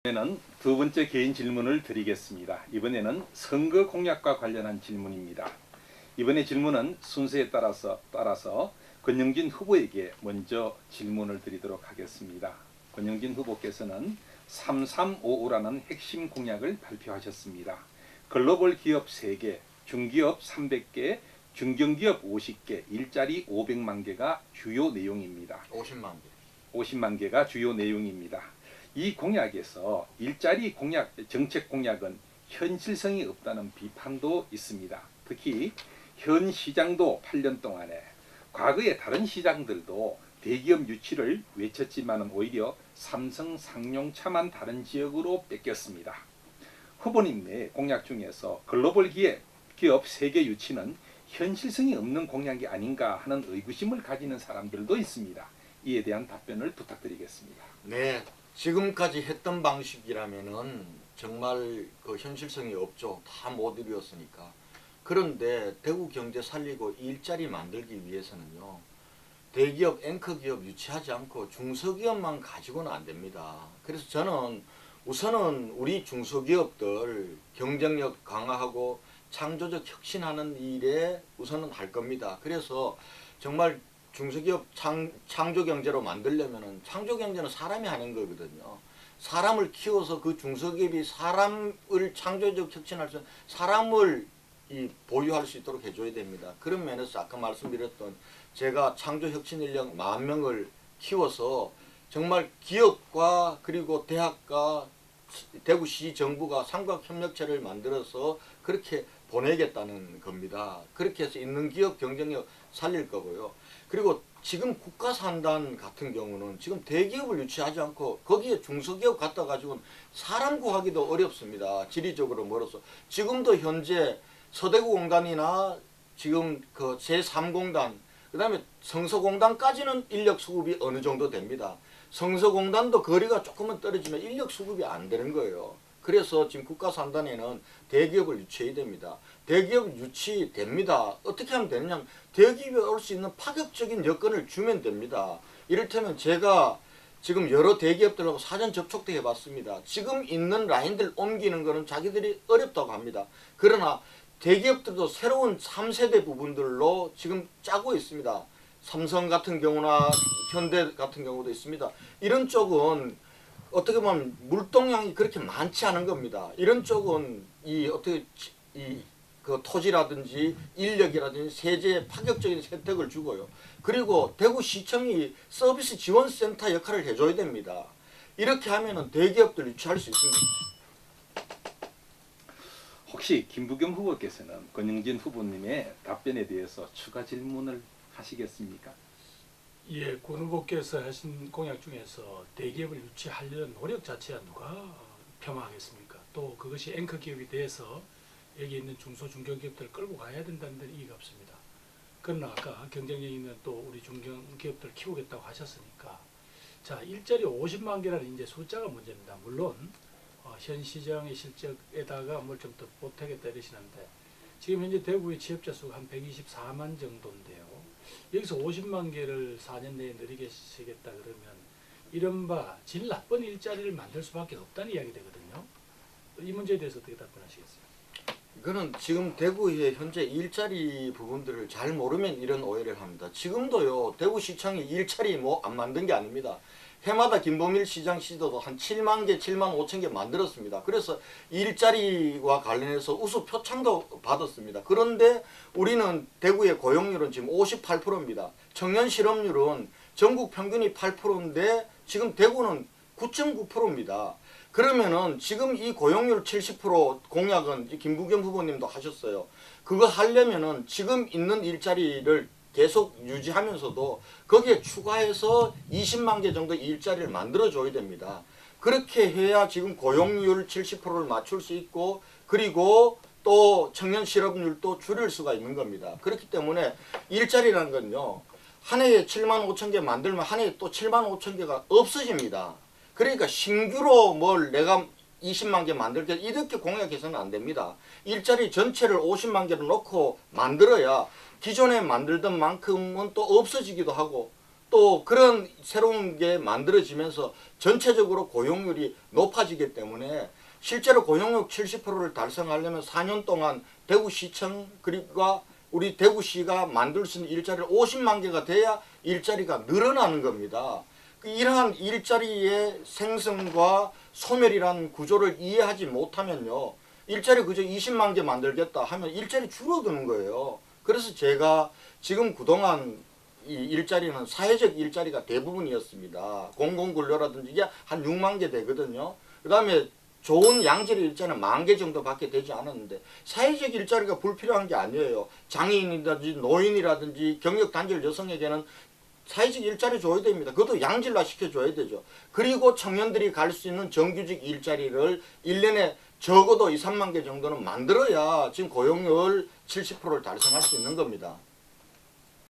이번에는 두 번째 개인 질문을 드리겠습니다. 이번에는 선거 공약과 관련한 질문입니다. 이번에 질문은 순서에 따라서 권영진 후보에게 먼저 질문을 드리도록 하겠습니다. 권영진 후보께서는 3355라는 핵심 공약을 발표하셨습니다. 글로벌 기업 3개, 중기업 300개, 중견기업 50개, 일자리 500만 개가 주요 내용입니다. 50만 개. 50만 개가 주요 내용입니다. 이 공약에서 일자리 공약, 정책 공약은 현실성이 없다는 비판도 있습니다. 특히 현 시장도 8년 동안에 과거의 다른 시장들도 대기업 유치를 외쳤지만 오히려 삼성, 상용차만 다른 지역으로 뺏겼습니다. 후보님의 공약 중에서 글로벌 기업 세계 유치는 현실성이 없는 공약이 아닌가 하는 의구심을 가지는 사람들도 있습니다. 이에 대한 답변을 부탁드리겠습니다. 네, 지금까지 했던 방식이라면은 정말 그 현실성이 없죠. 다 못 이루었으니까. 그런데 대구 경제 살리고 일자리 만들기 위해서는요, 대기업, 앵커기업 유치하지 않고 중소기업만 가지고는 안 됩니다. 그래서 저는 우선은 우리 중소기업들 경쟁력 강화하고 창조적 혁신하는 일에 우선은 할 겁니다. 그래서 정말 중소기업 창조경제로 만들려면은, 창조경제는 사람이 하는 거거든요. 사람을 키워서 그 중소기업이 사람을 창조적 혁신할 수 있는 사람을 보유할 수 있도록 해줘야 됩니다. 그런 면에서 아까 말씀드렸던 제가 창조혁신 인력 10,000명을 키워서 정말 기업과 그리고 대학과 대구시 정부가 삼각협력체를 만들어서 그렇게 보내겠다는 겁니다. 그렇게 해서 있는 기업 경쟁력 살릴 거고요. 그리고 지금 국가산단 같은 경우는 지금 대기업을 유치하지 않고 거기에 중소기업 갖다 가지고는 사람 구하기도 어렵습니다. 지리적으로 멀어서. 지금도 현재 서대구공단이나 지금 그 제3공단, 그 다음에 성서공단까지는 인력 수급이 어느 정도 됩니다. 성서공단도 거리가 조금은 떨어지면 인력 수급이 안 되는 거예요. 그래서 지금 국가산단에는 대기업을 유치해야 됩니다. 대기업 유치됩니다. 어떻게 하면 되느냐, 대기업이 올 수 있는 파격적인 여건을 주면 됩니다. 이를테면 제가 지금 여러 대기업들하고 사전 접촉도 해봤습니다. 지금 있는 라인들 옮기는 거는 자기들이 어렵다고 합니다. 그러나 대기업들도 새로운 3세대 부분들로 지금 짜고 있습니다. 삼성 같은 경우나 현대 같은 경우도 있습니다. 이런 쪽은 어떻게 보면 물동량이 그렇게 많지 않은 겁니다. 이런 쪽은 그 토지라든지 인력이라든지 세제에 파격적인 혜택을 주고요. 그리고 대구시청이 서비스 지원센터 역할을 해줘야 됩니다. 이렇게 하면은 대기업들 유치할 수 있습니다. 혹시 김부겸 후보께서는 권영진 후보님의 답변에 대해서 추가 질문을 하시겠습니까? 예, 권 후보께서 하신 공약 중에서 대기업을 유치하려는 노력 자체야 누가 폄하하겠습니까? 또 그것이 앵커 기업이 돼서 여기 있는 중소 중견기업들을 끌고 가야 된다는 데는 이의가 없습니다. 그러나 아까 경쟁력 있는 또 우리 중견기업들 키우겠다고 하셨으니까, 자, 일자리 50만 개라는 이제 숫자가 문제입니다. 물론 현 시장의 실적에다가 뭘 좀 더 보태겠다 이러시는데, 지금 현재 대구의 취업자 수가 한 124만 정도인데요. 여기서 50만 개를 4년 내에 늘리겠다 그러면 이른바 질 나쁜 일자리를 만들 수밖에 없다는 이야기 되거든요. 이 문제에 대해서 어떻게 답변하시겠어요? 이거는 지금 대구의 현재 일자리 부분들을 잘 모르면 이런 오해를 합니다. 지금도요, 대구시청이 일자리 뭐 안 만든 게 아닙니다. 해마다 김범일 시장 시도도 한 7만 개, 7만 5천 개 만들었습니다. 그래서 일자리와 관련해서 우수 표창도 받았습니다. 그런데 우리는 대구의 고용률은 지금 58%입니다. 청년 실업률은 전국 평균이 8%인데 지금 대구는 9.9%입니다. 그러면은 지금 이 고용률 70% 공약은 김부겸 후보님도 하셨어요. 그거 하려면은 지금 있는 일자리를 계속 유지하면서도 거기에 추가해서 20만 개 정도 일자리를 만들어줘야 됩니다. 그렇게 해야 지금 고용률 70%를 맞출 수 있고, 그리고 또 청년 실업률도 줄일 수가 있는 겁니다. 그렇기 때문에 일자리라는 건요, 한 해에 7만 5천 개 만들면 한 해에 또 7만 5천 개가 없어집니다. 그러니까 신규로 뭘 내가 20만 개 만들게 이렇게 공약해서는 안 됩니다. 일자리 전체를 50만 개로 놓고 만들어야 기존에 만들던 만큼은 또 없어지기도 하고 또 그런 새로운 게 만들어지면서 전체적으로 고용률이 높아지기 때문에 실제로 고용률 70%를 달성하려면 4년 동안 대구시청 그리고 우리 대구시가 만들 수 있는 일자리를 50만 개가 돼야 일자리가 늘어나는 겁니다. 이러한 일자리의 생성과 소멸이라는 구조를 이해하지 못하면요. 일자리 그저 20만 개 만들겠다 하면 일자리 줄어드는 거예요. 그래서 제가 지금 그동안 이 일자리는 사회적 일자리가 대부분이었습니다. 공공근로라든지 이게 한 6만 개 되거든요. 그 다음에 좋은 양질 일자리는 10,000개 정도밖에 되지 않았는데 사회적 일자리가 불필요한 게 아니에요. 장애인이라든지 노인이라든지 경력단절 여성에게는 사회적 일자리 줘야 됩니다. 그것도 양질화 시켜줘야 되죠. 그리고 청년들이 갈 수 있는 정규직 일자리를 1년에 적어도 2, 3만 개 정도는 만들어야 지금 고용률 70%를 달성할 수 있는 겁니다.